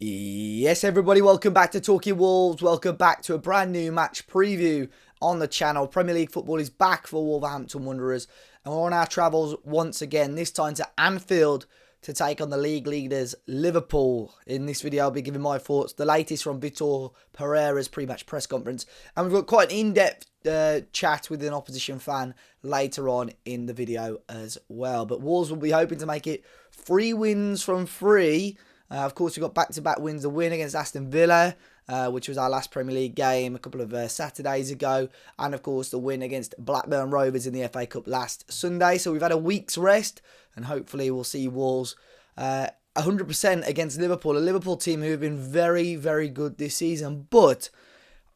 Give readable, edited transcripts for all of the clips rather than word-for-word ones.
Yes, everybody, welcome back to Talking Wolves. Welcome back to a brand new match preview on the channel. Premier League football is back for Wolverhampton Wanderers, and we're on our travels once again, this time to Anfield to take on the league leaders Liverpool. In this video, I'll be giving my thoughts, the latest from Vitor Pereira's pre-match press conference, and we've got quite an in-depth chat with an opposition fan later on in the video as well. But Wolves will be hoping to make it 3 wins from 3. Of course, we've got back-to-back wins. The win against Aston Villa, which was our last Premier League game a couple of Saturdays ago. And, of course, the win against Blackburn Rovers in the FA Cup last Sunday. So we've had a week's rest, and hopefully we'll see Wolves 100% against Liverpool. A Liverpool team who have been very, very good this season. But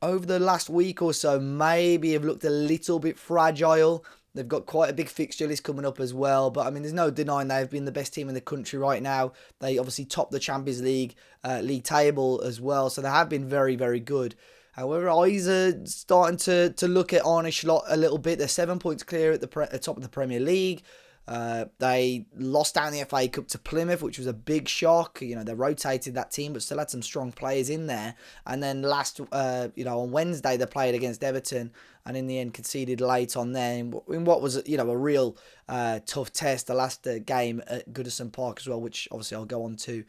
over the last week or so, maybe have looked a little bit fragile. They've got quite a big fixture list coming up as well. But, I mean, there's no denying they've been the best team in the country right now. They obviously top the Champions League league table as well. So they have been very, very good. However, eyes are starting to look at Arne Slot a little bit. They're 7 points clear at the top of the Premier League. They lost out in the FA Cup to Plymouth, which was a big shock. You know, they rotated that team, but still had some strong players in there. And then on Wednesday, they played against Everton, and in the end conceded late on there in what was, a real tough test. The last game at Goodison Park as well, which obviously I'll go on to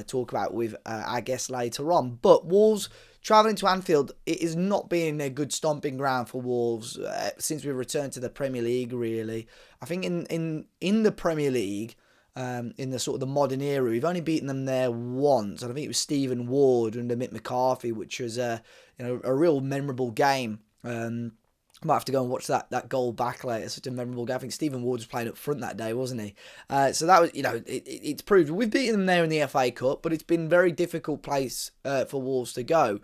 talk about with our guests later on. But Wolves travelling to Anfield, it has not been a good stomping ground for Wolves since we returned to the Premier League, really. I think in the Premier League, in the sort of the modern era, we've only beaten them there once. And I think it was Stephen Ward under Mick McCarthy, which was a real memorable game. I might have to go and watch that goal back later. It's such a memorable game. I think Stephen Ward was playing up front that day, wasn't he? So that was, it's proved. We've beaten them there in the FA Cup, but it's been a very difficult place for Wolves to go.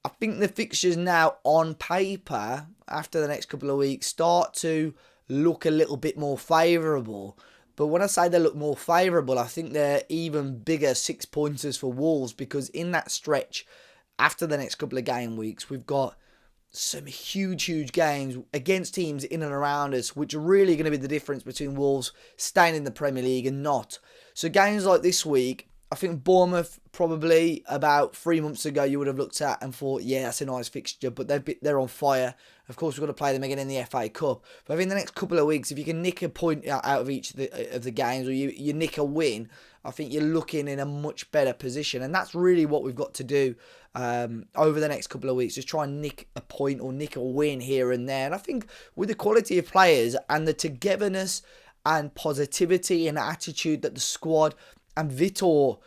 I think the fixtures now on paper, after the next couple of weeks, start to look a little bit more favourable. But when I say they look more favourable, I think they're even bigger 6-pointers for Wolves, because in that stretch, after the next couple of game weeks, we've got some huge games against teams in and around us, which are really going to be the difference between Wolves staying in the Premier League and not. So games like this week, I think Bournemouth, probably about 3 months ago, you would have looked at and thought, yeah, that's a nice fixture, but they're on fire. Of course, we've got to play them again in the FA Cup. But I think the next couple of weeks, if you can nick a point out of each of the games, or you nick a win, I think you're looking in a much better position. And that's really what we've got to do over the next couple of weeks. Just try and nick a point or nick a win here and there. And I think with the quality of players and the togetherness and positivity and attitude that the squad and Vitor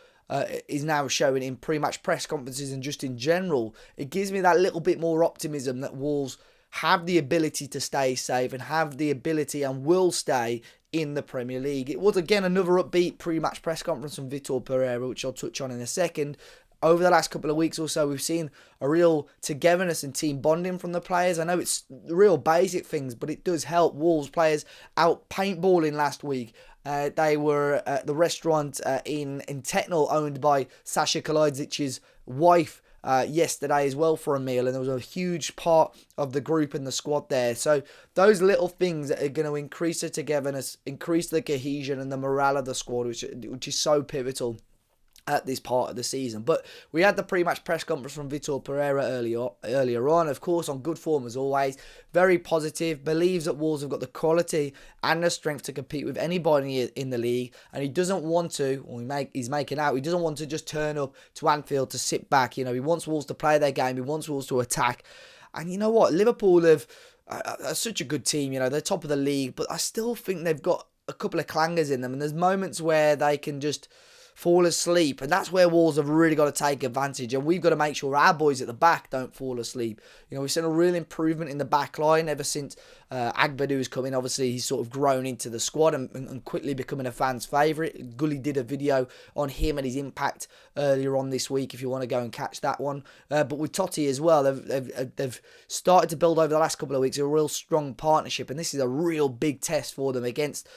is now showing in pre-match press conferences and just in general, it gives me that little bit more optimism that Wolves have the ability to stay safe and have the ability and will stay in the Premier League. It was, again, another upbeat pre-match press conference from Vitor Pereira, which I'll touch on in a second. Over the last couple of weeks or so, we've seen a real togetherness and team bonding from the players. I know it's real basic things, but it does help. Wolves players out paintballing last week. They were at the restaurant in Tetnal, owned by Sasha Kalajdzic's wife, yesterday as well for a meal, and there was a huge part of the group and the squad there. So those little things that are going to increase the togetherness, increase the cohesion and the morale of the squad, which is so pivotal at this part of the season. But we had the pre-match press conference from Vitor Pereira earlier on, of course, on good form as always. Very positive, believes that Wolves have got the quality and the strength to compete with anybody in the league, and he doesn't want to, or he's making out, he doesn't want to just turn up to Anfield to sit back. He wants Wolves to play their game, he wants Wolves to attack. And you know what, Liverpool are such a good team, they're top of the league, but I still think they've got a couple of clangers in them, and there's moments where they can just fall asleep, and that's where Wolves have really got to take advantage, and we've got to make sure our boys at the back don't fall asleep. We've seen a real improvement in the back line ever since Agbadu's come in. Obviously, he's sort of grown into the squad and quickly becoming a fan's favourite. Gully did a video on him and his impact earlier on this week, if you want to go and catch that one. But with Totti as well, they've started to build over the last couple of weeks a real strong partnership, and this is a real big test for them against,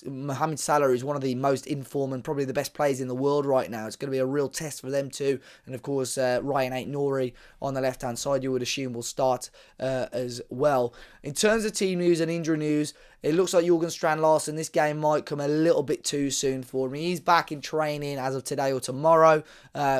Mohamed Salah, who's one of the most informed and probably the best players players in the world right now. It's going to be a real test for them too. And of course, Ryan Ait-Nouri on the left-hand side, you would assume will start as well. In terms of team news and injury news, it looks like Jorgen Strand-Larsen, this game might come a little bit too soon for him. He's back in training as of today or tomorrow.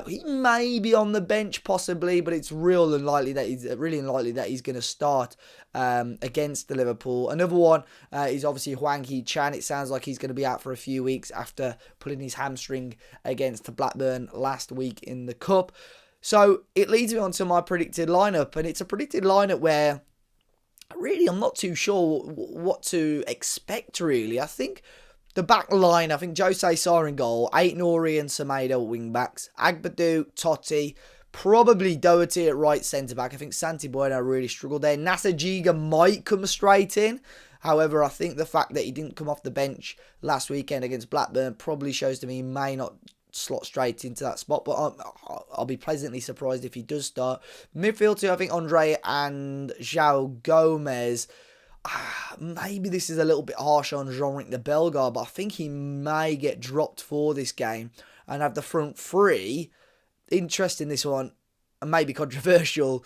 He may be on the bench possibly, but it's really unlikely that he's going to start against the Liverpool. Another one is obviously Hwang Hee-chan. It sounds like he's going to be out for a few weeks after pulling his hamstring against Blackburn last week in the Cup. So it leads me on to my predicted lineup, and it's a predicted lineup where really I'm not too sure what to expect, really. I think the back line, I think Jose Sarr in goal, Ait-Nouri and Semedo wing backs, Agbadu, Totti, probably Doherty at right centre back. I think Santi Bueno really struggled there. Nasser Giga might come straight in. However, I think the fact that he didn't come off the bench last weekend against Blackburn probably shows to me he may not slot straight into that spot, but I'll be pleasantly surprised if he does start. Midfield too, I think Andre and João Gomez. Maybe this is a little bit harsh on Jean-Ric the Belgar, but I think he may get dropped for this game and have the front three. Interesting, this one, and maybe controversial.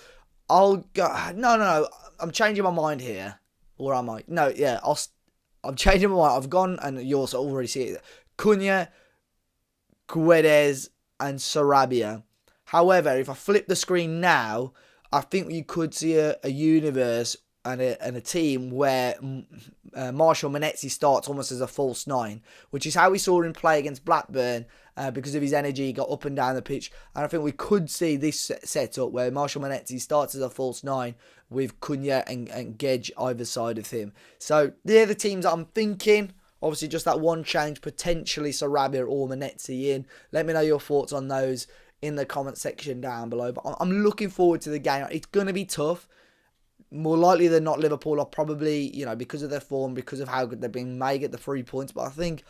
I'll go. No. I'm changing my mind here, or am I? No, yeah. I'm changing my mind. I've gone, and you also already see it. Cunha, Guedes, and Sarabia. However, if I flip the screen now, I think you could see a universe and a team where Marshall Monetzi starts almost as a false nine, which is how we saw him play against Blackburn because of his energy. He got up and down the pitch. And I think we could see this setup where Marshall Monetzi starts as a false nine with Cunha and Gedge either side of him. So they're the teams that I'm thinking. Obviously, just that one change, potentially Sarabia or Monetzi in. Let me know your thoughts on those in the comment section down below. But I'm looking forward to the game. It's going to be tough. More likely than not, Liverpool are probably, because of their form, because of how good they've been, may get the 3 points. But I think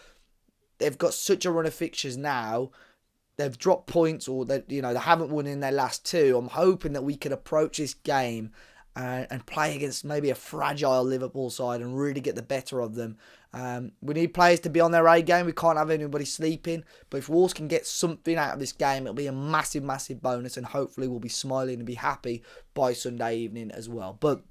they've got such a run of fixtures now. They've dropped points, or they haven't won in their last two. I'm hoping that we can approach this game and play against maybe a fragile Liverpool side and really get the better of them. We need players to be on their A game. We can't have anybody sleeping. But if Wolves can get something out of this game, it'll be a massive, massive bonus. And hopefully we'll be smiling and be happy by Sunday evening as well. But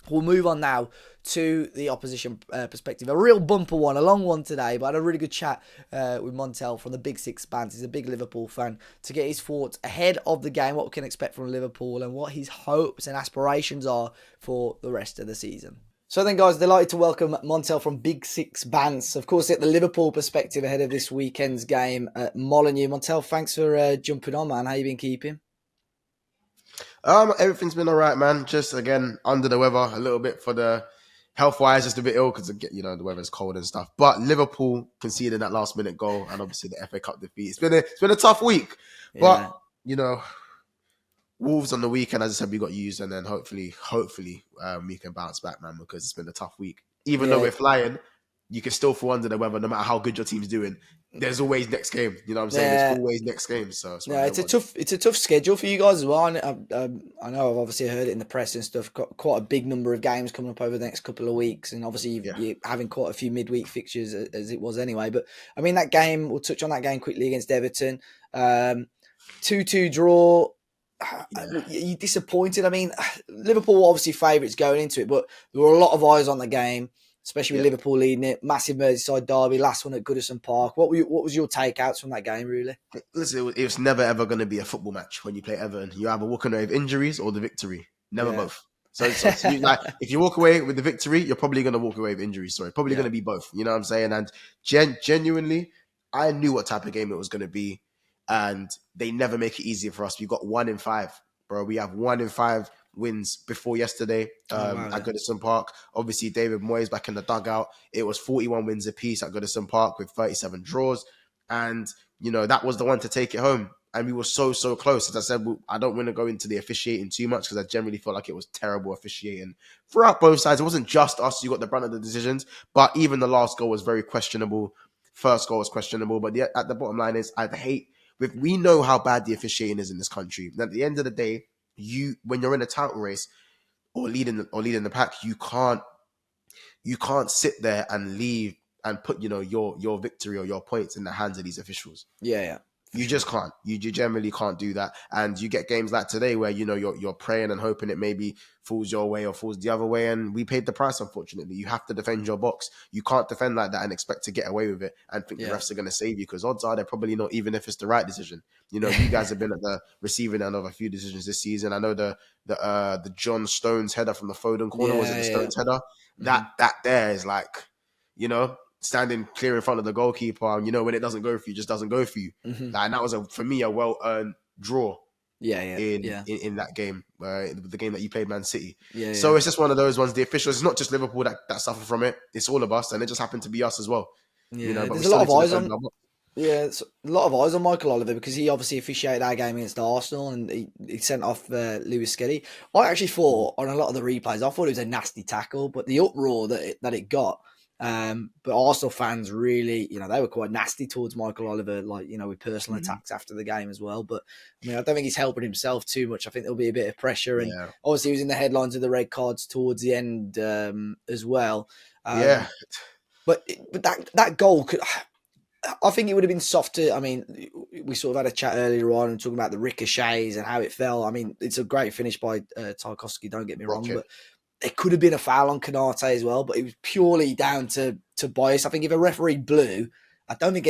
we'll move on now to the opposition perspective. A real bumper one, a long one today, but I had a really good chat with Montell from the Big Six Bands. He's a big Liverpool fan, to get his thoughts ahead of the game, what we can expect from Liverpool and what his hopes and aspirations are for the rest of the season. So then, guys, delighted to welcome Montell from Big Six Bands. Of course, at the Liverpool perspective ahead of this weekend's game at Molineux. Montell, thanks for jumping on, man. How you been keeping? Everything's been all right, man. Just, again, under the weather a little bit for the health-wise, just a bit ill because, the weather's cold and stuff. But Liverpool conceded that last-minute goal and obviously the FA Cup defeat. It's been a tough week. Yeah. But, Wolves on the weekend, as I said, we got used, and then hopefully we can bounce back, man, because it's been a tough week. Even though we're flying, you can still fall under the weather no matter how good your team's doing. There's always next game. You know what I'm saying? There's always next game. So it's a tough schedule for you guys as well. I know I've obviously heard it in the press and stuff. Got quite a big number of games coming up over the next couple of weeks, and obviously you're having quite a few midweek fixtures as it was anyway. But I mean, that game, we'll touch on that game quickly against Everton. 2-2 draw. You disappointed? I mean, Liverpool were obviously favourites going into it, but there were a lot of eyes on the game, especially with Liverpool leading it. Massive Merseyside derby, last one at Goodison Park. What was your takeouts from that game, really? Listen, it was never ever going to be a football match when you play Everton. You either walk away with injuries or the victory. Never both. So if you walk away with the victory, you're probably going to walk away with injuries. Probably going to be both. You know what I'm saying? And genuinely, I knew what type of game it was going to be. And they never make it easier for us. We got 1 in 5, bro. We have 1 in 5 wins before yesterday at Goodison Park. Obviously, David Moyes back in the dugout. It was 41 wins apiece at Goodison Park with 37 draws. And, that was the one to take it home. And we were so, so close. As I said, I don't want to go into the officiating too much because I generally felt like it was terrible officiating throughout both sides. It wasn't just us who got the brunt of the decisions, but even the last goal was very questionable. First goal was questionable. But at the bottom line is, we know how bad the officiating is in this country. And at the end of the day, when you're in a title race or leading the pack, you can't sit there and leave and put your victory or your points in the hands of these officials. Yeah. You just can't. You generally can't do that. And you get games like today where you're praying and hoping it maybe falls your way or falls the other way. And we paid the price, unfortunately. You have to defend your box. You can't defend like that and expect to get away with it and think the refs are going to save you, because odds are they're probably not, even if it's the right decision. You guys have been at the receiving end of a few decisions this season. I know the John Stones header from the Foden corner, was it the Stones header? That there is like, standing clear in front of the goalkeeper, and when it doesn't go for you, it just doesn't go for you. Like, and that was for me a well-earned draw. In that game, the game that you played, Man City. So it's just one of those ones. The officials, it's not just Liverpool that suffer from it. It's all of us, and it just happened to be us as well. But there's a lot of eyes on. It's a lot of eyes on Michael Oliver, because he obviously officiated our game against Arsenal, and he sent off Lewis Skelly. I actually thought on a lot of the replays, I thought it was a nasty tackle, but the uproar that it got. But Arsenal fans really, they were quite nasty towards Michael Oliver, like, with personal attacks after the game as well. But I mean, I don't think he's helping himself too much. I think there'll be a bit of pressure, and obviously he was in the headlines of the red cards towards the end as well. But that goal could. I think it would have been softer. I mean, we sort of had a chat earlier on and talking about the ricochets and how it fell. I mean, it's a great finish by Tarkowski, don't get me wrong, but it could have been a foul on Konate as well, but it was purely down to bias. I think if a referee blew, I don't think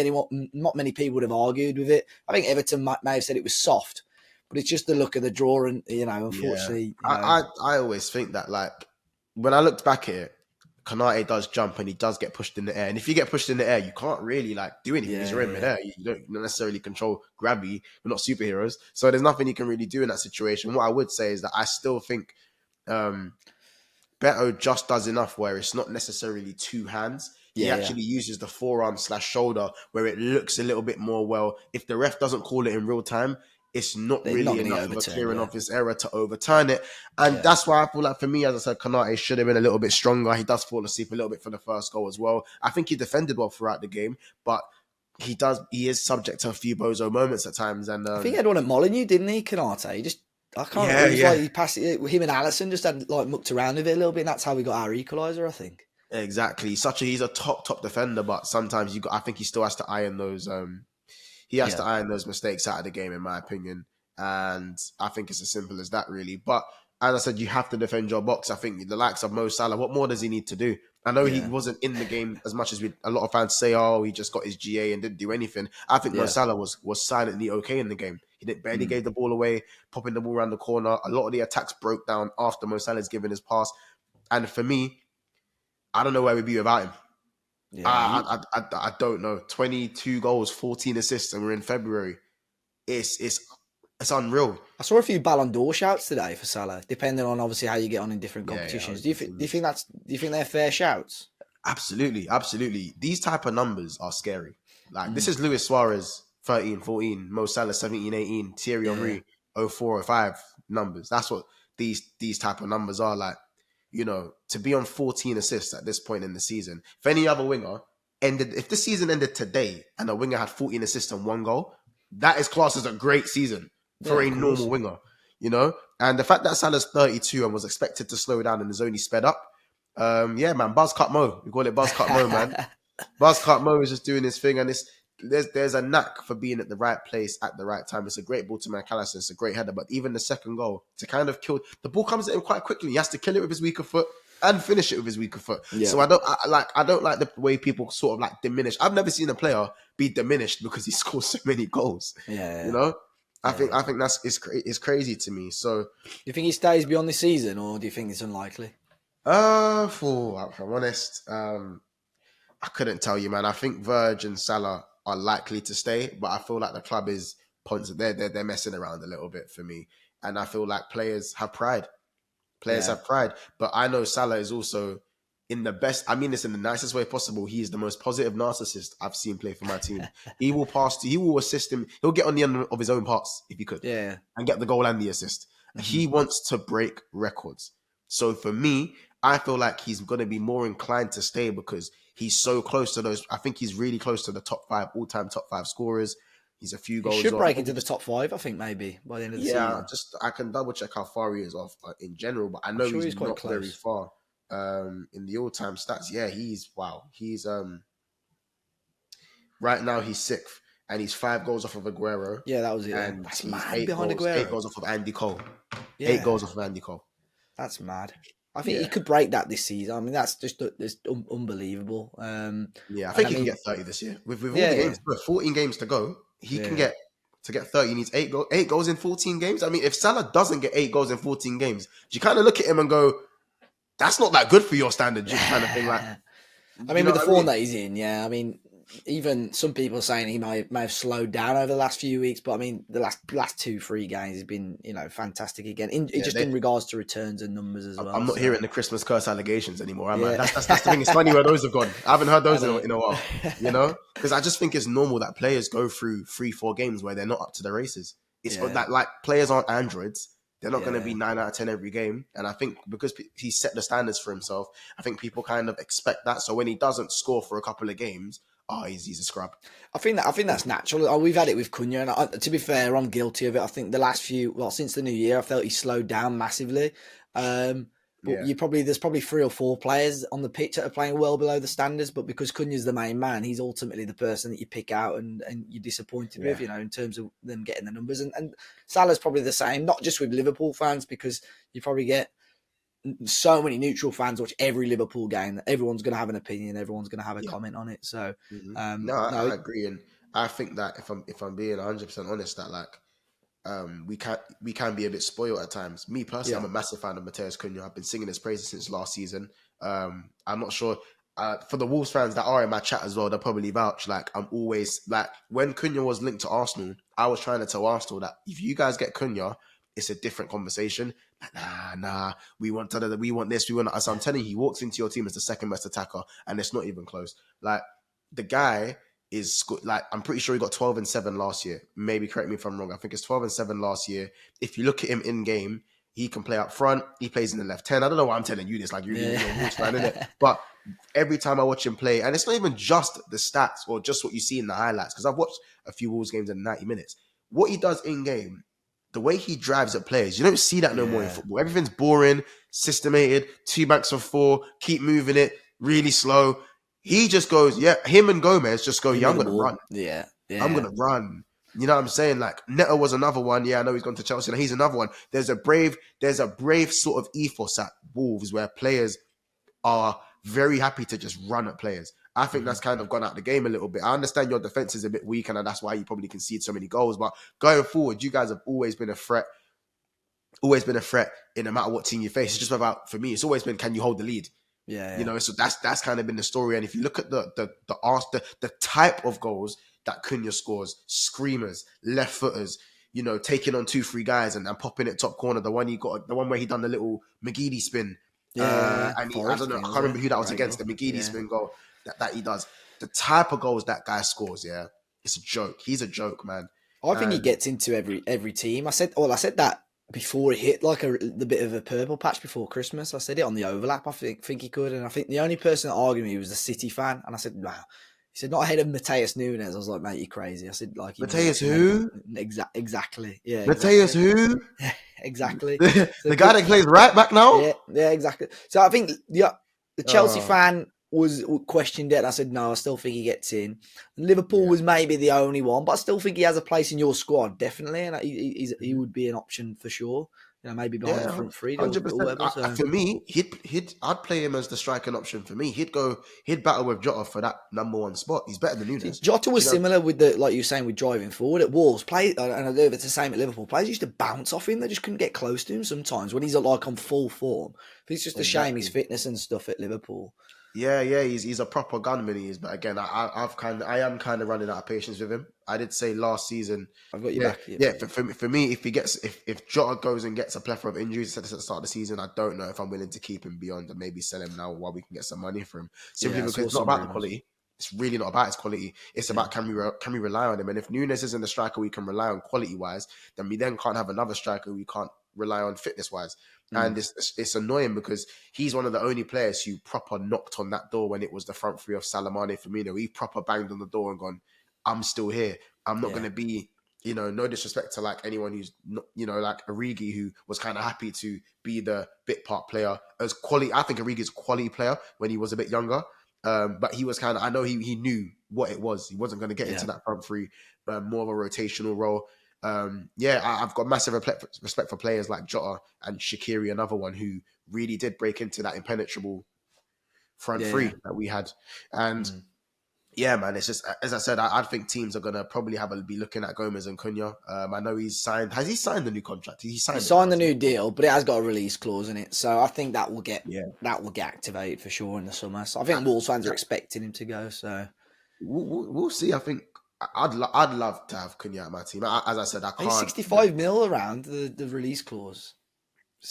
not many people would have argued with it. I think Everton may have said it was soft, but it's just the look of the draw, and unfortunately, I always think that, like, when I looked back at it, Konate does jump and he does get pushed in the air, and if you get pushed in the air, you can't really do anything because you're in midair. You don't necessarily control gravity. We're not superheroes, so there's nothing you can really do in that situation. What I would say is that I still think Beto just does enough where it's not necessarily two hands. He actually uses the forearm/shoulder where it looks a little bit more. Well, if the ref doesn't call it in real time, it's not really enough of a clearing of his error to overturn it. And that's why I feel like, for me, as I said, Konate should have been a little bit stronger. He does fall asleep a little bit for the first goal as well. I think he defended well throughout the game, but he is subject to a few bozo moments at times. And I think he had one at Molineux, didn't he, Konate? I can't remember. It was like he passed it. Him and Alisson just had mucked around with it a little bit, and that's how we got our equaliser, I think. Exactly. He's a top defender, but sometimes I think he still has to iron those. He has to iron those mistakes out of the game, in my opinion. And I think it's as simple as that, really. But as I said, you have to defend your box. I think the likes of Mo Salah, what more does he need to do? I know he wasn't in the game as much as a lot of fans say, he just got his GA and didn't do anything. I think Mo Salah was silently okay in the game. He didn't barely gave the ball away, popping the ball around the corner. A lot of the attacks broke down after Mo Salah's given his pass. And for me, I don't know where we'd be without him. I don't know. 22 goals, 14 assists, and we're in February. It's unreal. I saw a few Ballon d'Or shouts today for Salah, depending on obviously how you get on in different competitions. Do you think they're fair shouts? Absolutely. These type of numbers are scary. Like, this is Luis Suarez 13, 14, Mo Salah 17, 18, Thierry Henry 04, 05 numbers. That's what these type of numbers are like. To be on 14 assists at this point in the season. If any other winger if the season ended today and a winger had 14 assists and 1 goal, that is classed as a great season for a normal winger, And the fact that Salah's 32 and was expected to slow down and is only sped up, man, Buzz Cut Mo. We call it Buzz Cut Mo, man. Buzz Cut Mo is just doing his thing, and there's a knack for being at the right place at the right time. It's a great ball to McAllister. It's a great header, but even the second goal, to kind of kill... The ball comes at him quite quickly. He has to kill it with his weaker foot and finish it with his weaker foot. Yeah. So I don't like the way people sort of diminish. I've never seen a player be diminished because he scores so many goals. I think it's crazy to me. So, do you think he stays beyond this season, or do you think it's unlikely? If I'm honest, I couldn't tell you, man. I think Verge and Salah are likely to stay, but I feel like the club is they're messing around a little bit for me, and I feel like players have pride. Have pride, but I know Salah is also in the best. I mean this in the nicest way possible. He is the most positive narcissist I've seen play for my team. He will he will assist him. He'll get on the end of his own pass if he could, and get the goal and the assist. Mm-hmm. He wants to break records. So for me, I feel like he's going to be more inclined to stay because he's so close to those. I think he's really close to the all-time top 5 scorers. He's a few goals. He should break into the top 5, I think, maybe by the end of the season. I can double check how far he is off in general, but I know he's not very far. In the all-time stats, he's Right now he's sixth, and he's 5 goals off of Aguero, Yeah, that was it. and That's he's mad eight behind goals, eight Aguero. goals off of Andy Cole. Eight Yeah, goals off of Andy Cole. that's mad. I think he Yeah. could break that this season. I mean, that's just unbelievable. Yeah, I And think I he can mean, get 30 this year. With all yeah, the yeah, games, 14 games to go, he can yeah. get to get 30. He needs 8 goals in 14 games. I mean, if Salah doesn't get 8 goals in 14 games, you kind of look at him and go, that's not that good for your standard, kind of thing. Like, I you mean, know with the what I form mean? that he's in, yeah. I mean, even some people are saying he may have slowed down over the last few weeks, but I mean, the last 2-3 games has been fantastic again. Yeah, Just in regards to returns and numbers as well. I'm not So hearing the Christmas curse allegations anymore, am I? yeah, That's the thing. It's funny where those have gone. I haven't heard I those know. in a while, because I just think it's normal that players go through 3-4 games where they're not up to the races. It's Yeah, that, like, players aren't androids. They're not going to be yeah. 9 out of 10 every game. And I think because he set the standards for himself, I think people kind of expect that. So when he doesn't score for a couple of games, he's a scrub. I think that's natural. We've had it with Cunha, and to be fair, I'm guilty of it. I think the last since the new year, I felt he slowed down massively. But Yeah. there's probably 3 or 4 players on the pitch that are playing well below the standards. But because Cunha's the main man, he's ultimately the person that you pick out and you're disappointed Yeah. with, in terms of them getting the numbers. And Salah's probably the same, not just with Liverpool fans, because you probably get so many neutral fans watch every Liverpool game that everyone's going to have an opinion, everyone's going to have a Yeah. comment on it. So, No, no, I agree. And I think that if I'm being 100% honest, that, like, we can be a bit spoiled at times. Me personally, yeah, I'm a massive fan of Mateus Cunha. I've been singing his praises since last season. I'm not sure for the Wolves fans that are in my chat as well, they'll probably vouch. Like, I'm always like, when Cunha was linked to Arsenal, I was trying to tell Arsenal that if you guys get Cunha, it's a different conversation. Like, nah, we want this, we want that. So I'm telling you, he walks into your team as the second best attacker, and it's not even close. Like, the guy is like, I'm pretty sure he got 12 and 7 last year. Maybe correct me if I'm wrong. I think it's 12 and 7 last year. If you look at him in game, he can play up front. He plays in the left 10. I don't know why I'm telling you this, like, you're a Wolves fan, innit? But every time I watch him play, and it's not even just the stats or just what you see in the highlights, because I've watched a few Wolves games in 90 minutes. What he does in game, the way he drives at players, you don't see that no more in football. Everything's boring, systemated, 2 backs of 4, keep moving it, really slow. He just goes, him and Gomez just go, give me I'm the going to ball. run. Yeah, I'm yeah. going to run. You know what I'm saying? Like, Neto was another one. Yeah, I know he's gone to Chelsea. And he's another one. There's a brave sort of ethos at Wolves where players are very happy to just run at players. I think that's kind of gone out the game a little bit. I understand your defense is a bit weak, and that's why you probably concede so many goals. But going forward, you guys have always been a threat in no matter what team you face. It's just about, for me, it's always been, can you hold the lead? Yeah, You know, so that's kind of been the story. And if you look at the type of goals that Cunha scores, screamers, left footers, taking on 2-3 guys and popping it top corner. The one where he done the little McGeady spin. yeah. And I Forest, don't I know, I think, can't was remember it? who that was Great against, goal. the McGeady Yeah. spin goal that he does. The type of goals that guy scores, yeah, it's a joke. He's a joke, man. I think he And gets into every team. I said that before it hit like the bit of a purple patch before Christmas. I said it on the overlap. I think he could, and I think the only person that argued me was the City fan. And I said, "Wow." He said, "Not ahead of Mateus Nunes." I was like, "Mate, you're crazy." I said, "Like he Mateus walks in who? exactly, yeah, Mateus exactly, who? exactly." So, The guy but that plays right back now? yeah, exactly. So I think the Chelsea Oh, fan was questioned it. And I said no, I still think he gets in. And Liverpool yeah. was maybe the only one, but I still think he has a place in your squad, definitely, and he would be an option for sure. Maybe behind the Yeah, front three or 100%. whatever. So For me, I'd play him as the striking option. For me, he'd battle with Jota for that number 1 spot. He's better than see, Nunes. Jota Do was you know? similar with the like you were saying with driving forward at Wolves. And I know it's the same at Liverpool. Players used to bounce off him; they just couldn't get close to him sometimes when he's like on full form. It's just a shame his Exactly. fitness and stuff at Liverpool. Yeah, he's a proper gunman. He is, but again, I am kind of running out of patience with him. I did say last season, I've got your yeah, back here, yeah. mate. For me, if Jota goes and gets a plethora of injuries at the start of the season, I don't know if I'm willing to keep him beyond and maybe sell him now while we can get some money for him. Simply Yeah, I because saw it's not some about the rumours. quality. It's really not about his quality. It's Yeah. about can we rely on him? And if Nunes isn't the striker we can rely on quality wise, then we then can't have another striker we can't rely on fitness wise. And it's annoying because he's one of the only players who proper knocked on that door when it was the front three of Salamane Firmino. He proper banged on the door and gone, I'm still here. I'm not going to be, no disrespect to like anyone who's not, like Origi, who was kind of happy to be the bit part player as quality. I think Origi's a quality player when he was a bit younger. But he was kind of, I know he knew what it was. He wasn't going to get into Yeah. that front three, more of a rotational role. I've got massive respect for players like Jota and Shaqiri, another one who really did break into that impenetrable front Yeah. three that we had. And yeah, man, it's just, as I said, I think teams are going to probably be looking at Gomez and Cunha. I know he's signed. Has he signed the new contract? He He signed it signed now, the hasn't new deal, but it has got a release clause in it, so I think that will get he? Yeah. activated for sure in the summer. So I think Wolves fans are expecting him to go. So We'll see. I think I'd love to have Cunha at my team. As I said, I he's can't. 65 mil around the release clause.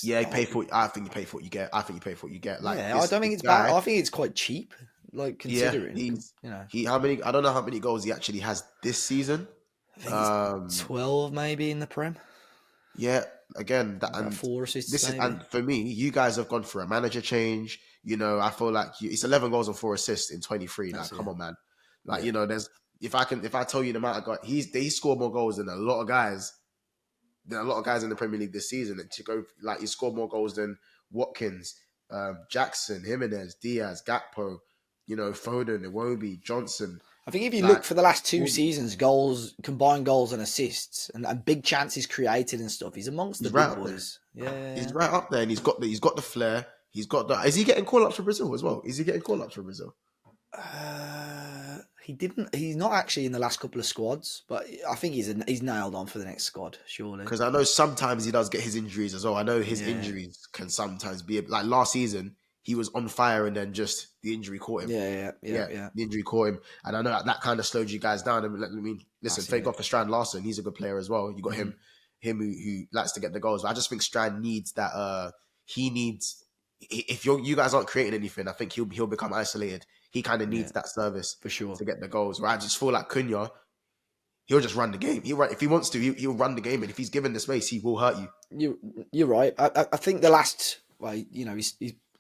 Yeah, you pay for. I think you pay for what you get. I think you pay for what you get. Like Yeah, I this don't think it's bad. guy. I think it's quite cheap, like Yeah, considering, you know. he. How many? I don't know how many goals he actually has this season. I think it's Um, 12 maybe in the Prem. yeah. Again, that About and 4 assists this is, maybe. and for me, you guys have gone for a manager change. You know, I feel like it's 11 goals and 4 assists in 23. Like, That's come it. on, man. Like, Yeah. you know, there's if I tell you the amount of guys, they scored more goals than a lot of guys. Than a lot of guys in the Premier League this season. And to go like he scored more goals than Watkins, Jackson, Jimenez, Diaz, Gakpo, you know, Foden, Iwobi, Johnson. I think if you look Like, for the last 2 seasons, combined goals and assists, and big chances created and stuff, he's amongst the he's right big up there. boys. Yeah. He's right up there, and he's got the flair. He's got the. Is he getting call ups for Brazil as well? Is he getting call ups for Brazil? He didn't. He's not actually in the last couple of squads, but I think he's nailed on for the next squad, surely. Because I know sometimes he does get his injuries as well. I know his Yeah. injuries can sometimes be like last season. He was on fire, and then just the injury caught him. Yeah. The injury caught him, and I know that kind of slowed you guys down. I mean, listen, thank God for Strand Larson. He's a good player as well. You got him who likes to get the goals. But I just think Strand needs that. He needs if you guys aren't creating anything, I think he'll become isolated. He kind of needs that service for sure to get the goals. Where I just feel like Cunha, he'll just run the game. If he wants to, he'll run the game, and if he's given the space, he will hurt you. You're right. I think the last, well, you know, he's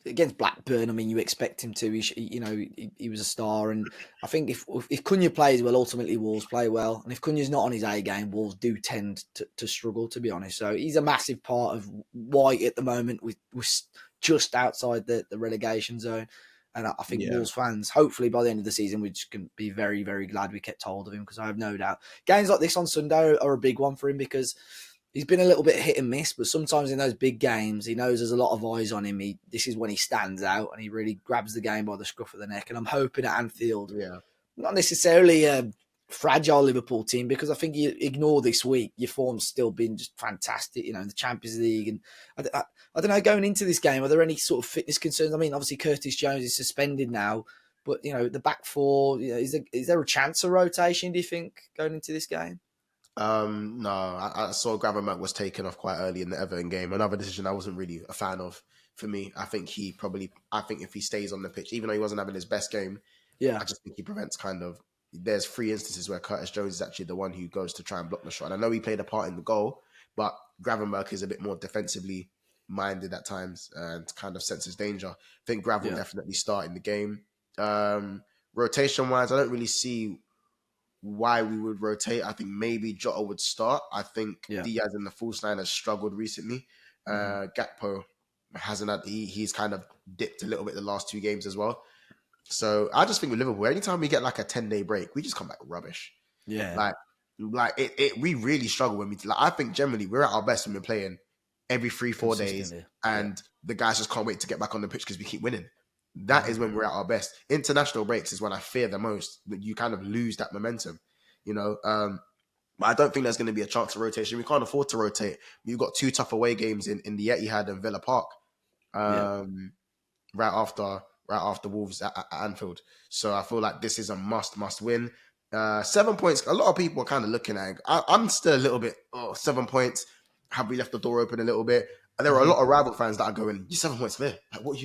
against Blackburn. I mean, you expect him to. He was a star, and I think if Cunha plays well, ultimately Wolves play well, and if Cunha's not on his A game, Wolves do tend to struggle. To be honest, so he's a massive part of why at the moment we're just outside the relegation zone. And I think Wolves fans, hopefully by the end of the season, we just can be very, very glad we kept hold of him, because I have no doubt games like this on Sunday are a big one for him, because he's been a little bit hit and miss, but sometimes in those big games, he knows there's a lot of eyes on him. This is when he stands out and he really grabs the game by the scruff of the neck. And I'm hoping at Anfield, not necessarily a fragile Liverpool team, because I think you ignore this week, your form's still been just fantastic, you know, in the Champions League. And I don't know, going into this game, are there any sort of fitness concerns? I mean, obviously Curtis Jones is suspended now, but, you know, the back four, you know, is there a chance of rotation, do you think, going into this game? No, I saw Gravenberch was taken off quite early in the Everton game. Another decision I wasn't really a fan of. For me, I think if he stays on the pitch, even though he wasn't having his best game, I just think he prevents there's 3 instances where Curtis Jones is actually the one who goes to try and block the shot. And I know he played a part in the goal, but Gravenberch is a bit more defensively minded at times and kind of senses danger. I think Grav will definitely start in the game. Rotation wise, I don't really see why we would rotate. I think maybe Jota would start. I think Diaz in the false line has struggled recently. Gakpo hasn't had. He's kind of dipped a little bit the last 2 games as well. So I just think with Liverpool, anytime we get like a 10-day break, we just come back rubbish. Yeah, like we really struggle when we. Like, I think generally we're at our best when we're playing every 3-4 days, and the guys just can't wait to get back on the pitch because we keep winning. That is when we're at our best. International breaks is when I fear the most, that you kind of lose that momentum, you know. But I don't think there's going to be a chance of rotation. We can't afford to rotate. We've got 2 tough away games in the Etihad and Villa Park, right after Wolves at Anfield. So I feel like this is a must win. 7 points. A lot of people are kind of looking at it. I'm still a little bit, 7 points. Have we left the door open a little bit? And there are a lot of rival fans that are going, you're 7 points clear. Like, what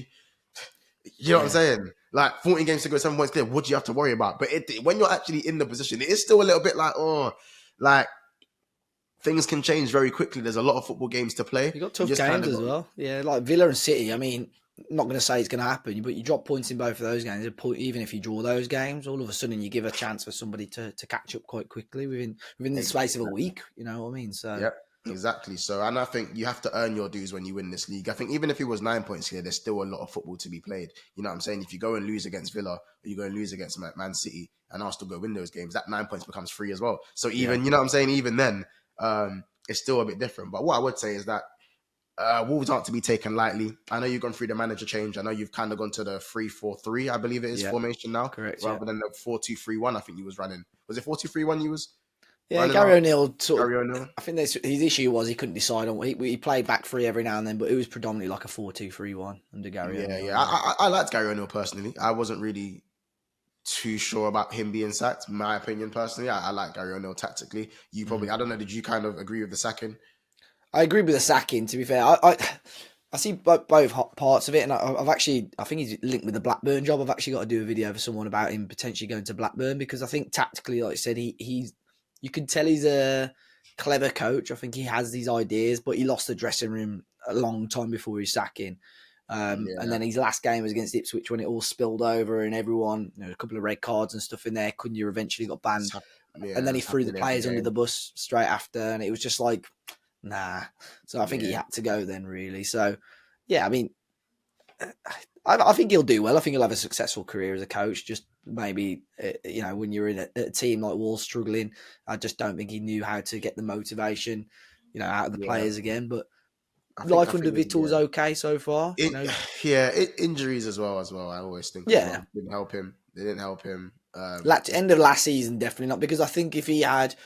you know what I'm saying? Like 14 games to go, 7 points clear. What do you have to worry about? But when you're actually in the position, it is still a little bit like things can change very quickly. There's a lot of football games to play. You got tough games as well. Yeah, like Villa and City. I mean, I'm not going to say it's going to happen, but you drop points in both of those games. Even if you draw those games, all of a sudden you give a chance for somebody to catch up quite quickly within the space of a week. You know what I mean? So Exactly. So, and I think you have to earn your dues when you win this league. I think even if it was 9 points here, there's still a lot of football to be played. You know what I'm saying? If you go and lose against Villa, or you go and lose against Man City, and Arsenal go win those games, that 9 points becomes free as well. So Yeah. even, you know what I'm saying? Even then, it's still a bit different. But what I would say is that Wolves aren't to be taken lightly. I know you've gone through the manager change. I know you've kind of gone to the 3-4-3, I believe it is, Yeah. formation now, Correct. rather Yeah. than the 4-2-3-1. I think you was running. Was it 4-2-3-1 you was Yeah. running Gary out? O'Neill sort of. Gary O'Neill? I think his issue was he couldn't decide on what he played back three every now and then, but it was predominantly like a 4-2-3-1 under Gary Yeah, O'Neill. yeah. I liked Gary O'Neill personally. I wasn't really too sure about him being sacked. My opinion personally, I like Gary O'Neill tactically. You probably, I don't know. Did you kind of agree with the sacking? I agree with the sacking. To be fair, I see both parts of it, and I've actually I think he's linked with the Blackburn job. I've actually got to do a video for someone about him potentially going to Blackburn because I think tactically, like I said, he's you can tell he's a clever coach. I think he has these ideas, but he lost the dressing room a long time before his sacking. And Yeah, then his last game was against Ipswich when it all spilled over and everyone, a couple of red cards and stuff in there. Cunha eventually got it's banned, and then he it's threw the happening every players under game. the bus straight after, and it was just like, nah. So I think he Yeah, had to go then, really. So, yeah, I mean, I think he'll do well. I think he'll have a successful career as a coach. Just maybe, when you're in a team like Wolves struggling, I just don't think he knew how to get the motivation, out of the yeah. players again. But I life think under Vittel's yeah. okay so far. Injuries as well. I always think as Yeah. well didn't help him. They didn't help him. End of last season, definitely not, because I think if he had, it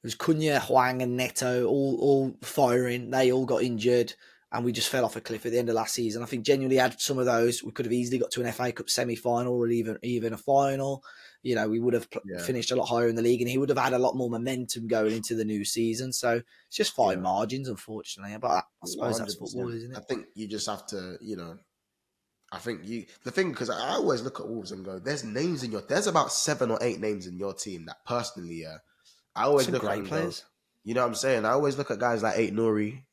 was Cunha, Huang, and Neto all firing. They all got injured, and we just fell off a cliff at the end of last season. I think genuinely had some of those, we could have easily got to an FA Cup semi-final or even a final. We would have Yeah, finished a lot higher in the league, and he would have had a lot more momentum going into the new season. So it's just fine yeah. margins, unfortunately. But I suppose that's football, 100%. isn't I it? think you just have to, I think the thing, because I always look at Wolves and go, there's about 7 or 8 names in your team that personally, I always Some look at great and go, players. you know what I'm saying? I always look at guys like Eight Nori,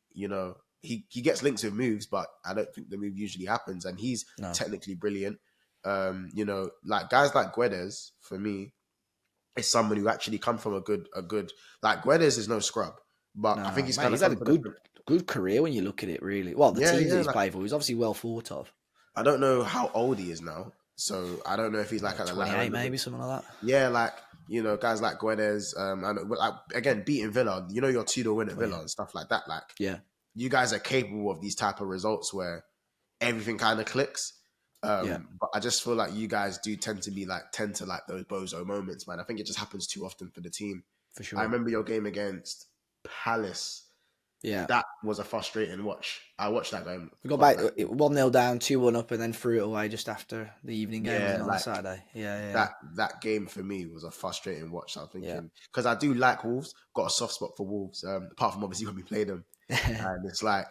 he gets links with moves, but I don't think the move usually happens, and he's No, technically brilliant. Like guys like Guedes, for me, is someone who actually come from a good, like Guedes is no scrub, but I think no, he's mate, kind he's of had a come from good career when you look at it. Really, well, the yeah, teams that yeah. he's Like played for, he's obviously well thought of. I don't know how old he is now, so I don't know if he's like at the latter 28 end of it. maybe, something like that. Yeah, like guys like Guedes, and like, again beating Villa, your 2-0 win at Oh Villa yeah, and stuff like that. Like yeah, you guys are capable of these type of results where everything kind of clicks. yeah, But I just feel like you guys do tend to like those bozo moments, man. I think it just happens too often for the team. for I sure. remember your game against Palace. Yeah, That was a frustrating watch. I watched that game. we got Quite back like 1-0 down, 2-1 up, and then threw it away just after the evening game, yeah, wasn't it, on the like Saturday? Yeah, that game for me was a frustrating watch. I'm yeah, thinking because I do like Wolves, got a soft spot for Wolves. Apart from obviously when we play them, yeah, and it's like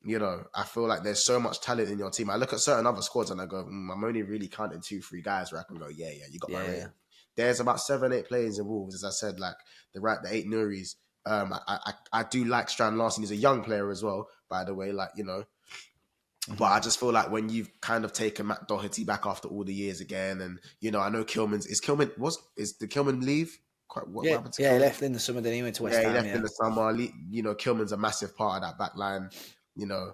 I feel like there's so much talent in your team. I look at certain other squads and I go, I'm only really counting 2, 3 guys where I can go, yeah, you got my yeah, rating. There's about 7, 8 players in Wolves, as I said, like the 8 Nuris. I do like Strand Larson. He's a young player as well, by the way. But I just feel like when you've kind of taken Matt Doherty back after all the years again, and I know is the Kilman leave? What yeah, happened to yeah. He Kilman? left in the summer, then he went to West Yeah, he Ham. left in Yeah, the summer. Kilman's a massive part of that back line. You know,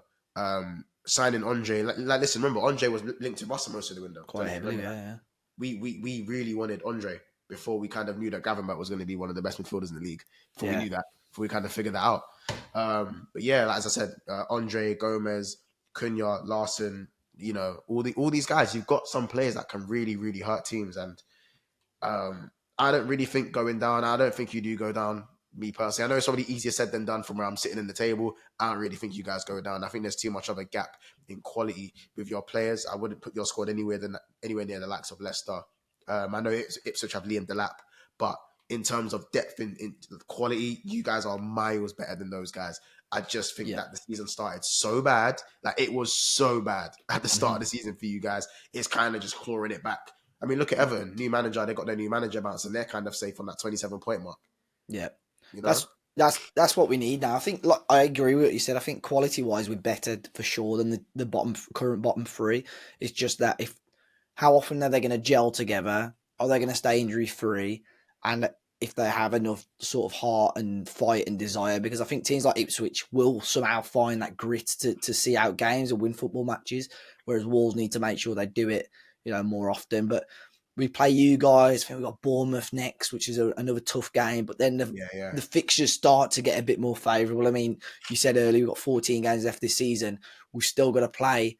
signing Andre. Listen, remember Andre was linked to Russell most of the window. quite Don't you heavily. remember that? Yeah, We really wanted Andre before we kind of knew that Gravenberch was going to be one of the best midfielders in the league. Before we yeah, knew that, before we kind of figured that out. But yeah, like, as I said, Andre, Gomez, Cunha, Larson. All these guys. You've got some players that can really, really hurt teams, and I don't really think going down. I don't think you do go down. Me personally, I know it's probably easier said than done from where I'm sitting in the table. I don't really think you guys go down. I think there's too much of a gap in quality with your players. I wouldn't put your squad anywhere near the likes of Leicester. I know Ipswich have Liam Delap, but in terms of depth in quality, you guys are miles better than those guys. I just think yeah. that the season started so bad. Like it was so bad at the start of the season for you guys. It's kind of just clawing it back. I mean, look at Everton, new manager. They got their new manager bounce, and they're kind of safe on that 27-point mark. Yeah. You know? That's what we need now. I think, like, I agree with what you said. I think quality wise we're better for sure than the current bottom three. It's just that how often are they going to gel together? Are they going to stay injury free? And if they have enough sort of heart and fight and desire, because I think teams like Ipswich will somehow find that grit to see out games and win football matches, whereas Wolves need to make sure they do it, more often. But we play you guys. I think we've got Bournemouth next, which is another tough game. But then the fixtures start to get a bit more favourable. I mean, you said earlier we've got 14 games left this season. We've still got to play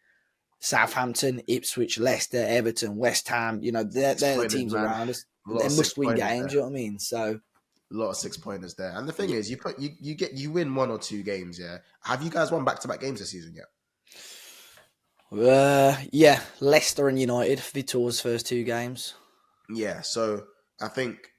Southampton, Ipswich, Leicester, Everton, West Ham. They're the teams around us. They're must-win games. You know what I mean? So a lot of 6-pointers there. And the thing is, you win 1 or 2 games. Yeah, have you guys won back-to-back games this season yet? Yeah, Leicester and United, Vitor's first 2 games. Yeah, so I think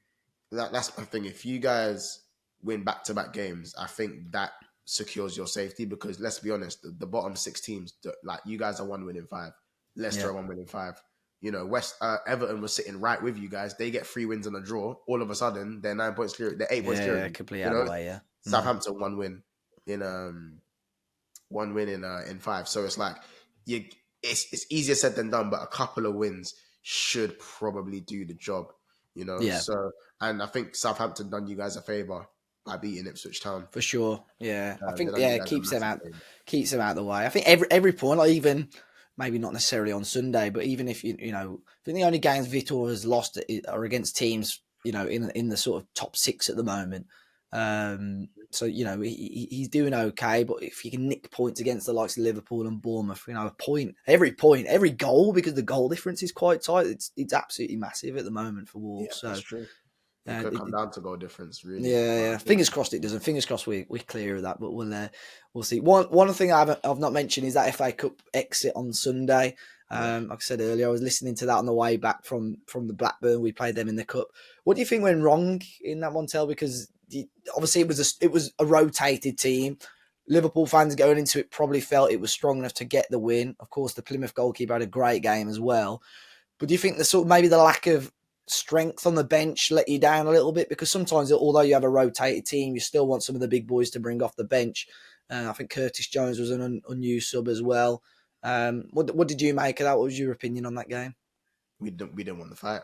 that's my thing. If you guys win back-to-back games, I think that secures your safety, because let's be honest, the bottom 6 teams, like you guys are 1 win in 5. Leicester are 1 win in 5. Everton was sitting right with you guys. They get 3 wins and a draw. All of a sudden, they're 9 points clear. They're 8 points clear. Yeah, completely out of the way. Yeah, Southampton 1 win in 5. So it's like it's easier said than done, but a couple of wins should probably do the job. Yeah. So, and I think Southampton done you guys a favour by beating Ipswich Town for sure. Yeah, I think it keeps them out of the way. I think every point, like even maybe not necessarily on Sunday, but even if I think the only games Vitor has lost are against teams in the sort of top 6 at the moment. So he's doing okay, but if you can nick points against the likes of Liverpool and Bournemouth, every goal, because the goal difference is quite tight. It's absolutely massive at the moment for Wolves. Yeah, that's true. It could come down to goal difference, really. Yeah. Fingers crossed it doesn't. Fingers crossed we're clear of that, but we'll see. One thing I've not mentioned is that FA Cup exit on Sunday. Like I said earlier, I was listening to that on the way back from the Blackburn. We played them in the cup. What do you think went wrong in that, Montell? Because obviously it was a rotated team. Liverpool fans going into it probably felt it was strong enough to get the win. Of course, the Plymouth goalkeeper had a great game as well. But do you think maybe the lack of strength on the bench let you down a little bit? Because sometimes, although you have a rotated team, you still want some of the big boys to bring off the bench. I think Curtis Jones was an unused sub as well. What did you make of that? What was your opinion on that game? We didn't want the fight.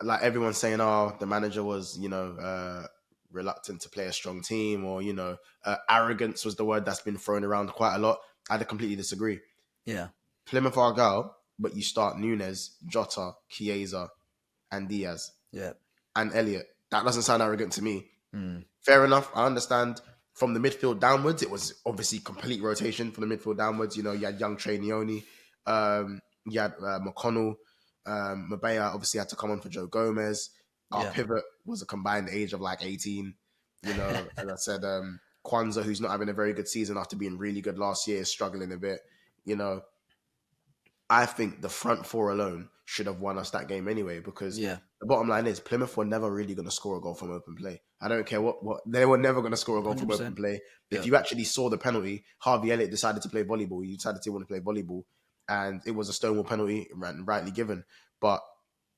Like everyone's saying, the manager was reluctant to play a strong team, or arrogance was the word that's been thrown around quite a lot. I completely disagree. Yeah, Plymouth Argyle, but you start Nunes, Jota, Chiesa, and Diaz. Yeah, and Elliott. That doesn't sound arrogant to me. Fair enough. I understand. From the midfield downwards, it was obviously complete rotation from the midfield downwards. You had young Trey Neone, you had McConnell, Mabea obviously had to come on for Joe Gomez. Our pivot was a combined age of like 18. As I said, Kwanzaa, who's not having a very good season after being really good last year, is struggling a bit. I think the front 4 alone should have won us that game anyway, because the bottom line is Plymouth were never really going to score a goal from open play. I don't care what they were never going to score a goal 100%. From open play. If you actually saw the penalty, Harvey Elliott decided to play volleyball. He decided to want to play volleyball, and it was a Stonewall penalty, rightly given. But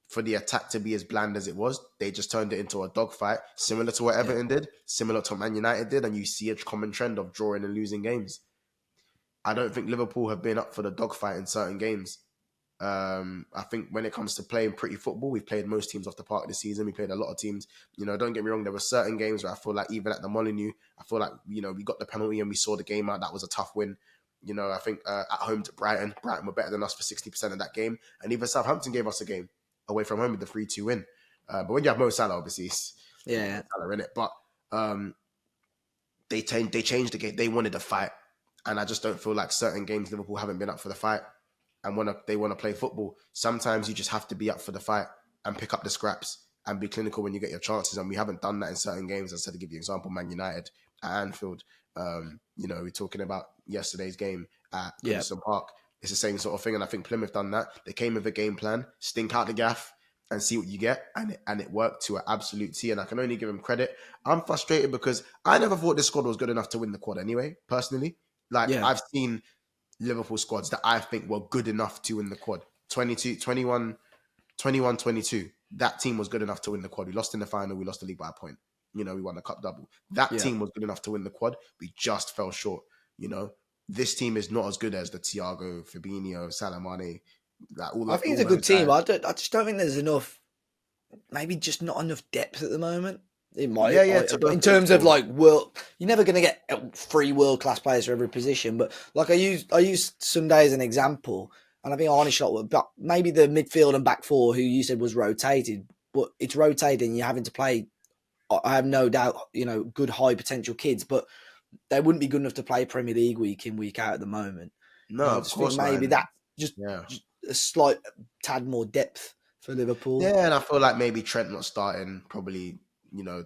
for the attack to be as bland as it was, they just turned it into a dogfight, similar to what Everton did, similar to what Man United did, and you see a common trend of drawing and losing games. I don't think Liverpool have been up for the dogfight in certain games. I think when it comes to playing pretty football, we've played most teams off the park this season. We played a lot of teams. Don't get me wrong, there were certain games where I feel like even at the Molineux, I feel like, we got the penalty and we saw the game out. That was a tough win. I think at home to Brighton were better than us for 60% of that game. And even Southampton gave us a game away from home with the 3-2 win. But when you have Mo Salah, obviously, it's Salah in it. But they changed the game. They wanted a fight. And I just don't feel like certain games Liverpool haven't been up for the fight and they want to play football. Sometimes you just have to be up for the fight and pick up the scraps and be clinical when you get your chances. And we haven't done that in certain games. I said, to give you an example, Man United at Anfield. We're talking about yesterday's game at Goodison Park. It's the same sort of thing. And I think Plymouth done that. They came with a game plan, stink out the gaff and see what you get. And it worked to an absolute T. And I can only give them credit. I'm frustrated because I never thought this squad was good enough to win the quad anyway, personally. I've seen Liverpool squads that I think were good enough to win the quad. 21-22. That team was good enough to win the quad. We lost in the final. We lost the league by a point. We won the cup double. That team was good enough to win the quad. We just fell short. This team is not as good as the Thiago, Fabinho, Salah Mane. I think it's a good team. I just don't think there's enough maybe just not enough depth at the moment. It might, Yeah, to both in ends, terms of though. like you're never going to get 3 world class players for every position. But like I use Sunday as an example, and I think Arnie but maybe the midfield and back four, who you said was rotated, but it's rotating. You're having to play. I have no doubt, good high potential kids, but they wouldn't be good enough to play Premier League week in week out at the moment. No, I of just think course not. maybe And that just, yeah. just a slight tad more depth for Liverpool. Yeah, and I feel like maybe Trent not starting probably,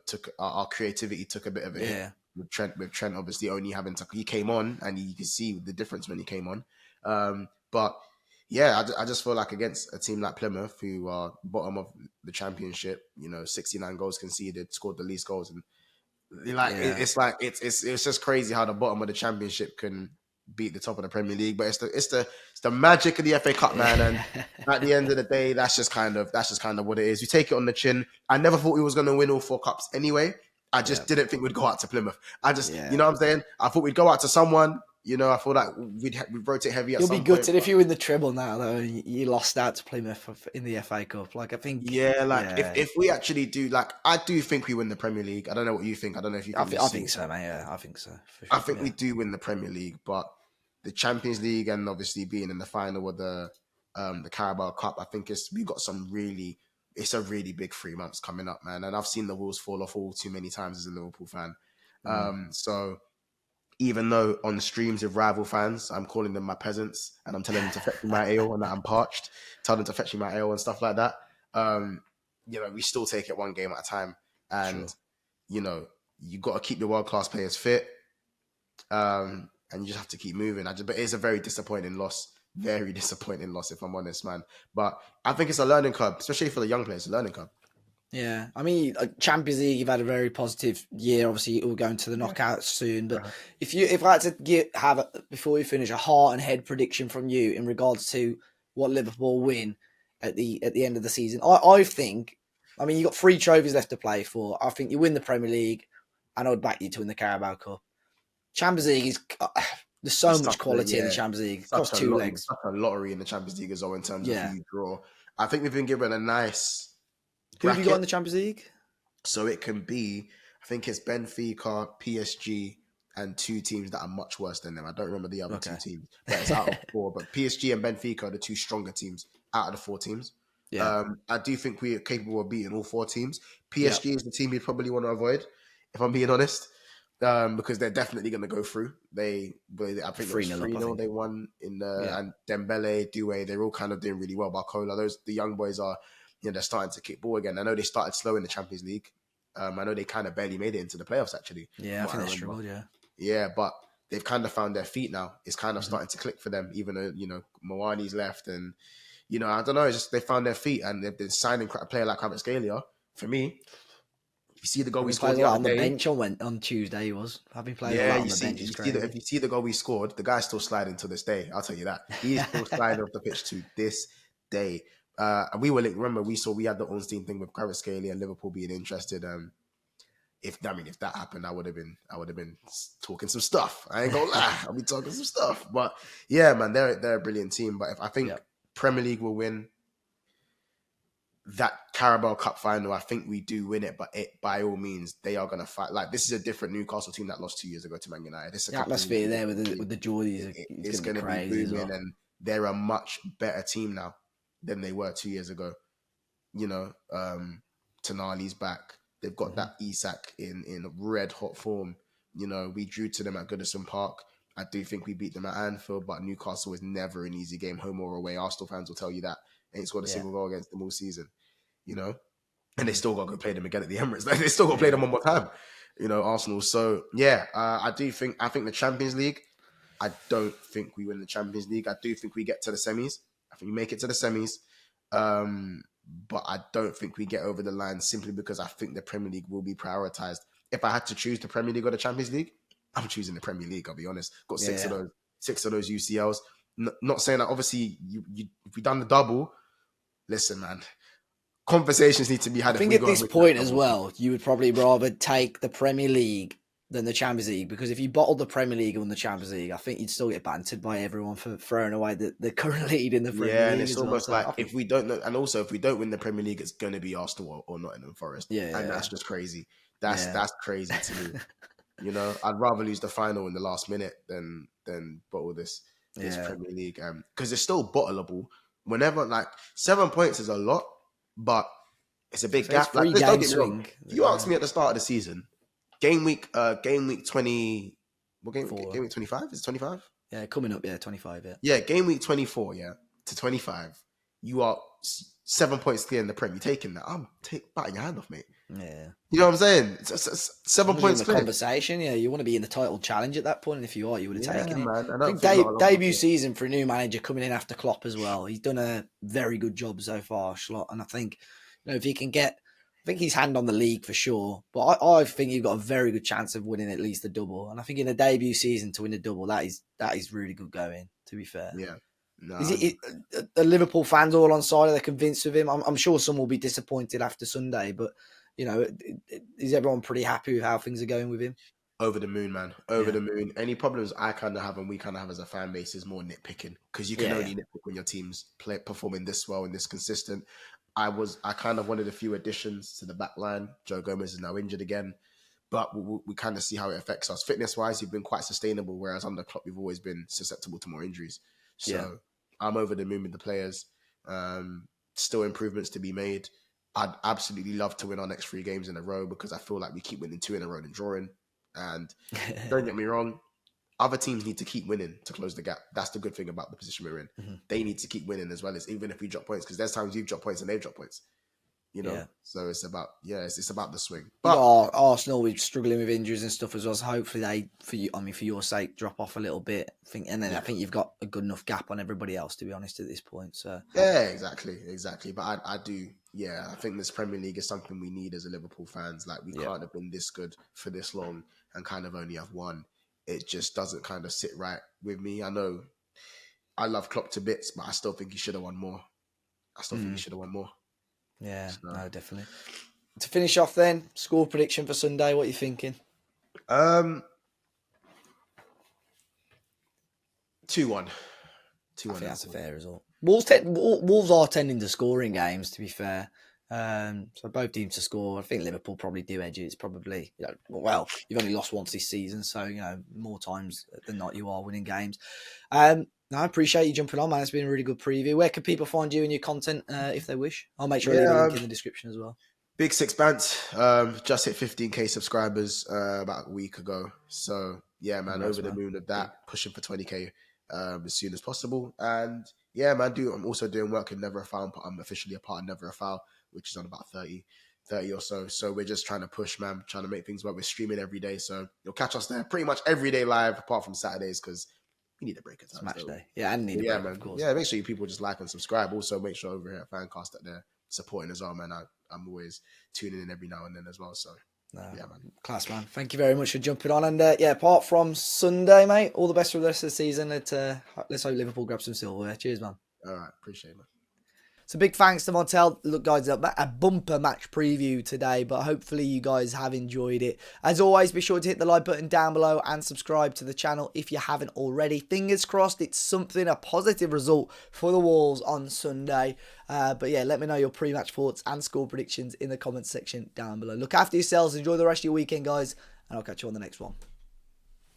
took our creativity took a bit of a hit Yeah, with Trent. With Trent, obviously only having to he came on and you could see the difference when he came on. But yeah, I just feel like against a team like Plymouth, who are bottom of the championship, 69 goals conceded, scored the least goals, and yeah. it's just crazy how the bottom of the championship can beat the top of the Premier League. But it's the magic of the FA Cup, man. And at the end of the day, that's just kind of what it is. We take it on the chin. I never thought we was going to win all 4 cups anyway. I just Yeah, didn't think we'd go out to Plymouth. I just, you yeah. know what I'm saying? I thought we'd go out to someone. I feel like we'd rotate heavy at You'll be some point. gutted if you win the treble now, though. And you lost out to Plymouth in the FA Cup. Like I think, Yeah, like yeah, if we actually do, like I do think we win the Premier League. I don't know what you think. I don't know if you think the I same. think so, mate. Yeah, I think so. For I sure. think we Yeah, do win the Premier League, but the Champions League and obviously being in the final of the Carabao Cup, I think it's a really big 3 months coming up, man. And I've seen the wheels fall off all too many times as a Liverpool fan. So even though on streams with rival fans, I'm calling them my peasants and I'm telling them to fetch me my ale and that I'm parched, tell them to fetch me my ale and stuff like that. We still take it one game at a time, and sure. you got to keep your world class players fit. And you just have to keep moving. But it's a very disappointing loss. Very disappointing loss, if I'm honest, man. But I think it's a learning curve, especially for the young players. A learning curve. Yeah, I mean, Champions League, you've had a very positive year. Obviously, we're going to the Yeah. knockouts soon. But Uh-huh. if I had to before we finish, a heart and head prediction from you in regards to what Liverpool win at the end of the season, I think. I mean, you got 3 trophies left to play for. I think you win the Premier League, and I would back you to win the Carabao Cup. Champions League is there's so It's much such quality in the Champions League. It costs two legs. such a lottery in the Champions League as well in terms of who Yeah. you draw. I think we've been given a nice Who have you got in bracket, the Champions League? so it can be. I think it's Benfica, PSG, and 2 teams that are much worse than them. I don't remember the other 2 teams, but it's out of 4. But PSG and Benfica are the 2 stronger teams out of the 4 teams. Yeah. I do think we are capable of beating all 4 teams. Yeah. PSG is the team you'd probably want to avoid, if I'm being honest, because they're definitely going to go through. I think it was 3-0 up, I 3-0 think. they won in the Yeah. and Dembele, Doué, they're all kind of doing really well. Barcola, the young boys are, they're starting to kick ball again. I know they started slow in the Champions League. I know they kind of barely made it into the playoffs, actually. Yeah, I think they struggled, yeah. Yeah, but they've kind of found their feet now. It's kind of starting to click for them, even though, Moani's left. And, I don't know, it's just they found their feet and they've been signing a player like Kvaratskhelia. For me, you see the goal I've we been scored playing the a lot other on the day. bench on Tuesday, he was. I've been playing a Yeah, lot on the bench, it's crazy. if you see the goal we scored, the guy's still sliding to this day. I'll tell you that. He's still sliding off the pitch to this day. And we were remember we had the Ornstein thing with Kvaratskhelia and Liverpool being interested. If that happened, I would have been talking some stuff. I ain't gonna lie, I'll be talking some stuff. But yeah, man, they're a brilliant team. But if I think Premier League will win that Carabao Cup final, I think we do win it. But by all means, they are gonna fight. Like, this is a different Newcastle team that lost 2 years ago to Man United. The atmosphere there with the Geordies It's is going going to to be be crazy as booming, well. and they're a much better team now than they were 2 years ago. Tonali's back. They've got that Isak in red hot form. We drew to them at Goodison Park. I do think we beat them at Anfield, but Newcastle is never an easy game, home or away. Arsenal fans will tell you that. Ain't scored a single goal against them all season. And they still got to go play them again at the Emirates. They still got to play them one more time. Arsenal. I think the Champions League, I don't think we win the Champions League. I do think we get to the semis. I think we make it to the semis. But I don't think we get over the line simply because I think the Premier League will be prioritized. If I had to choose the Premier League or the Champions League, I'm choosing the Premier League, I'll be honest. Got six of those UCLs. Not saying that obviously if we done the double, listen, man, conversations need to be had. I think at this point as well, you would probably rather take the Premier League than the Champions League, because if you bottled the Premier League and won the Champions League, I think you'd still get bantered by everyone for throwing away the current lead in the Premier Yeah, League. and it's as well. almost So like I think, if we don't know, and also if we don't win the Premier League, it's going to be Arsenal or Nottingham Forest, yeah, and that's just crazy. That's yeah. that's crazy to me. You know, I'd rather lose the final in the last minute than bottle this Premier League, because it's still bottleable. Whenever, like, 7 points is a lot, but it's a big So it's gap. Like, three don't game get me wrong. swing. If you asked me at the start of the season, game week 20, what game? Four. Game week 25? Is it 25? Yeah, coming up, 25, Yeah, game week 24, to 25. You are 7 points clear in the Prem. You taking that? I'm biting your hand off, mate. Yeah. You know what I'm saying? It's 7 points in the clear. conversation, you want to be in the title challenge at that point, and if you are, you would have taken it. Man. I think debut season for a new manager coming in after Klopp as well. He's done a very good job so far, Schlott, and I think if he can get, I think he's hand on the league for sure, but I think you've got a very good chance of winning at least a double, and I think in a debut season to win a double, that is really good going. To be fair, yeah. No, is the Liverpool fans all on side? Are they convinced of him? I'm sure some will be disappointed after Sunday, but is everyone pretty happy with how things are going with him? Over the moon, man. Over the moon. Any problems I kind of have and we kind of have as a fan base is more nitpicking, because you can only nitpick when your team's performing this well and this consistent. I kind of wanted a few additions to the back line. Joe Gomez is now injured again, but we kind of see how it affects us. Fitness-wise, you've been quite sustainable, whereas under Klopp, you've always been susceptible to more injuries. So I'm over the moon with the players. Still improvements to be made. I'd absolutely love to win our next 3 games in a row, because I feel like we keep winning 2 in a row and drawing. And don't get me wrong, other teams need to keep winning to close the gap. That's the good thing about the position we're in. Mm-hmm. They need to keep winning as well, as even if we drop points, because there's times we've dropped points and they've dropped points. So it's about it's about the swing. But Arsenal, we're struggling with injuries and stuff as well. So hopefully for your sake, drop off a little bit. I think you've got a good enough gap on everybody else, to be honest, at this point. So exactly. But I do. Yeah, I think this Premier League is something we need as a Liverpool fans. Like, we can't have been this good for this long and kind of only have one. It just doesn't kind of sit right with me. I know I love Klopp to bits, but I still think he should have won more. Yeah, so. No, definitely. To finish off then, score prediction for Sunday, what are you thinking? 2-1. I think that's a fair result. Wolves are tending to score in games, to be fair. So both teams to score. I think Liverpool probably do edge it. It's probably, you've only lost once this season, so, more times than not you are winning games. No, I appreciate you jumping on, man. It's been a really good preview. Where can people find you and your content if they wish? I'll make sure I leave a link in the description as well. Big Six Bants, just hit 15k subscribers about a week ago. So, yeah, man, over the moon of that, pushing for 20k as soon as possible. And, yeah, man, I'm also doing work in Never a Foul. I'm officially a part of Never a Foul, which is on about 30 or so. So we're just trying to push, man, trying to make things work. We're streaming every day. So you'll catch us there pretty much every day live, apart from Saturdays, because we need a break at times. Match day. Yeah, and need a break, man. Of course. Yeah, make sure you people just like and subscribe. Also, make sure over here at Fancast that they're supporting as well, man. I'm always tuning in every now and then as well. So, yeah, man. Class, man. Thank you very much for jumping on. And, apart from Sunday, mate, all the best for the rest of the season. Let's hope Liverpool grab some silverware. Cheers, man. All right. Appreciate it, man. So big thanks to Montell. Look, guys, a bumper match preview today, but hopefully you guys have enjoyed it. As always, be sure to hit the like button down below and subscribe to the channel if you haven't already. Fingers crossed it's a positive result for the Wolves on Sunday. But yeah, let me know your pre-match thoughts and score predictions in the comments section down below. Look after yourselves. Enjoy the rest of your weekend, guys, and I'll catch you on the next one.